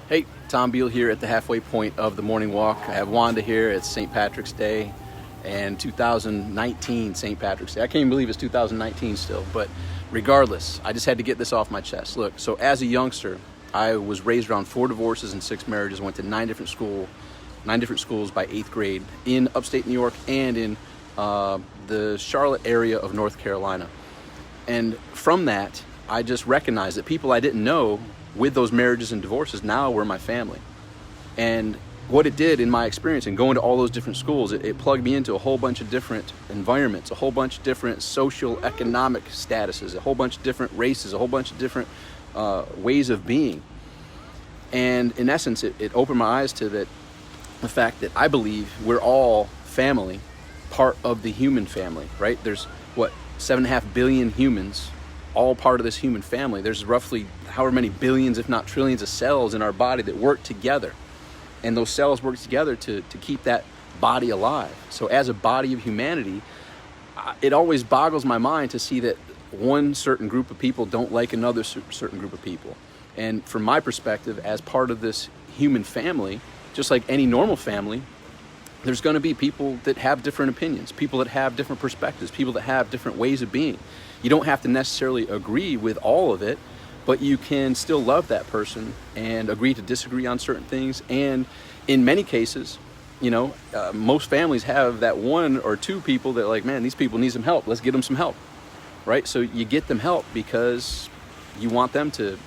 Hey, Tom Beal here at the halfway point of the morning walk. I have Wanda here. It's St. Patrick's Day and 2019 St. Patrick's Day. I can't even believe it's 2019 still, but regardless, I just had to get this off my chest. Look, so as a youngster, I was raised around 4 divorces and 6 marriages, went to 9 different schools by 8th grade in upstate New York and in the Charlotte area of North Carolina. And from that, I just recognized that people I didn't know with those marriages and divorces now were my family. And what it did in my experience in going to all those different schools, it plugged me into a whole bunch of different environments, a whole bunch of different social economic statuses, a whole bunch of different races, a whole bunch of different ways of being. And in essence, it opened my eyes to the fact that I believe we're all family, part of the human family, right? There's 7.5 billion humans, all part of this human family. There's roughly however many billions, if not trillions, of cells in our body that work together. And those cells work together to keep that body alive. So as a body of humanity, it always boggles my mind to see that one certain group of people don't like another certain group of people. And from my perspective, as part of this human family, just like any normal family, there's going to be people that have different opinions, people that have different perspectives, people that have different ways of being. You don't have to necessarily agree with all of it, but you can still love that person and agree to disagree on certain things. And in many cases, most families have that 1 or 2 people that are like, man, these people need some help. Let's get them some help, right? So you get them help because you want them to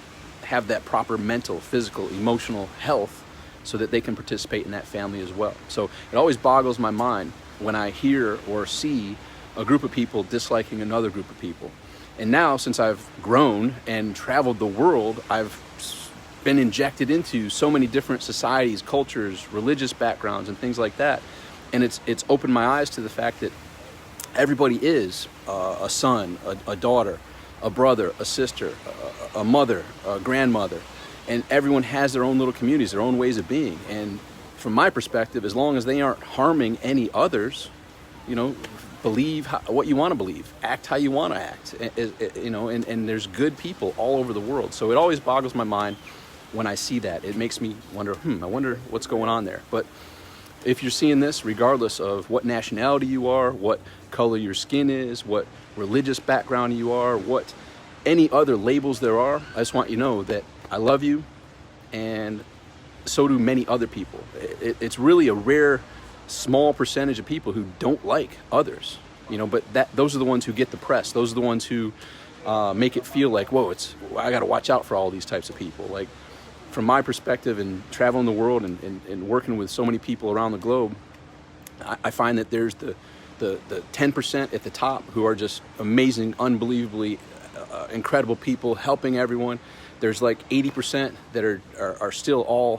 have that proper mental, physical, emotional health so that they can participate in that family as well. So it always boggles my mind when I hear or see a group of people disliking another group of people. And now, since I've grown and traveled the world, I've been injected into so many different societies, cultures, religious backgrounds, and things like that. And it's opened my eyes to the fact that everybody is a son, a daughter, a brother, a sister, a mother, a grandmother. And everyone has their own little communities, their own ways of being. And from my perspective, as long as they aren't harming any others, believe what you want to believe, act how you want to act, and there's good people all over the world. So it always boggles my mind when I see that. It makes me wonder, I wonder what's going on there. But if you're seeing this, regardless of what nationality you are, what color your skin is, what religious background you are, what any other labels there are, I just want you to know that I love you, and so do many other people. It's really a rare, small percentage of people who don't like others, but those are the ones who get the press. Those are the ones who make it feel like, whoa, I got to watch out for all these types of people. Like, from my perspective and traveling the world and working with so many people around the globe, I find that there's the 10% at the top who are just amazing, unbelievably incredible people helping everyone. There's like 80% that are still all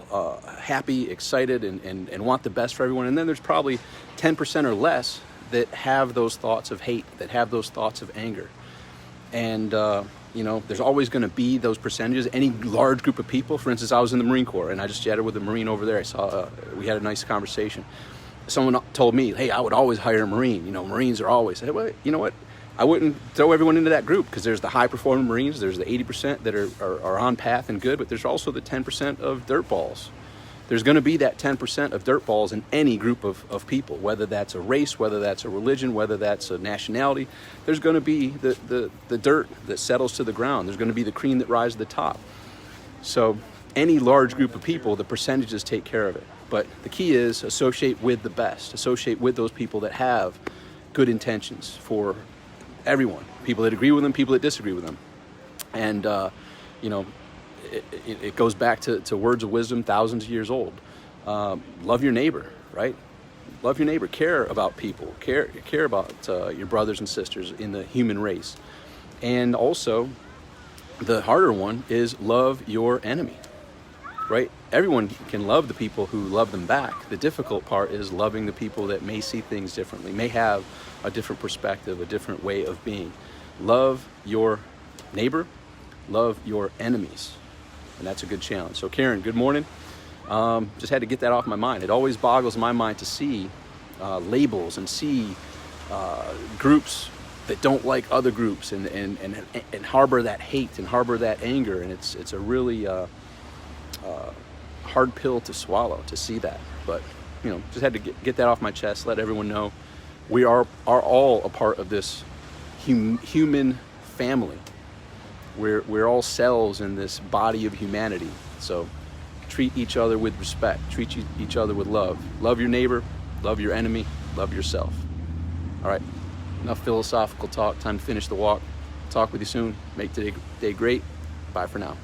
happy, excited, and want the best for everyone. And then there's probably 10% or less that have those thoughts of hate, that have those thoughts of anger. And, there's always going to be those percentages. Any large group of people, for instance, I was in the Marine Corps, and I just chatted with a Marine over there. I saw, we had a nice conversation. Someone told me, hey, I would always hire a Marine. Marines are always. I said, well, you know what? I wouldn't throw everyone into that group, because there's the high-performing Marines, there's the 80% that are on path and good, but there's also the 10% of dirtballs. There's going to be that 10% of dirtballs in any group of people, whether that's a race, whether that's a religion, whether that's a nationality. There's going to be the dirt that settles to the ground. There's going to be the cream that rises to the top. So any large group of people, the percentages take care of it. But the key is associate with the best. Associate with those people that have good intentions for everyone, people that agree with them, people that disagree with them. And, it goes back to words of wisdom, thousands of years old. Love your neighbor, right? Love your neighbor, care about people, care about your brothers and sisters in the human race. And also, the harder one is love your enemy, right? Everyone can love the people who love them back. The difficult part is loving the people that may see things differently, may have a different perspective, a different way of being. Love your neighbor, love your enemies. And that's a good challenge. So Karen, good morning. Just had to get that off my mind. It always boggles my mind to see labels and see groups that don't like other groups and harbor that hate and harbor that anger. And it's a really hard pill to swallow to see that. But, you know, just had to get that off my chest, let everyone know we are all a part of this human family. We're all cells in this body of humanity. So treat each other with respect, treat each other with love. Love your neighbor, love your enemy, love yourself. All right, enough philosophical talk, time to finish the walk. Talk with you soon. Make today great. Bye for now.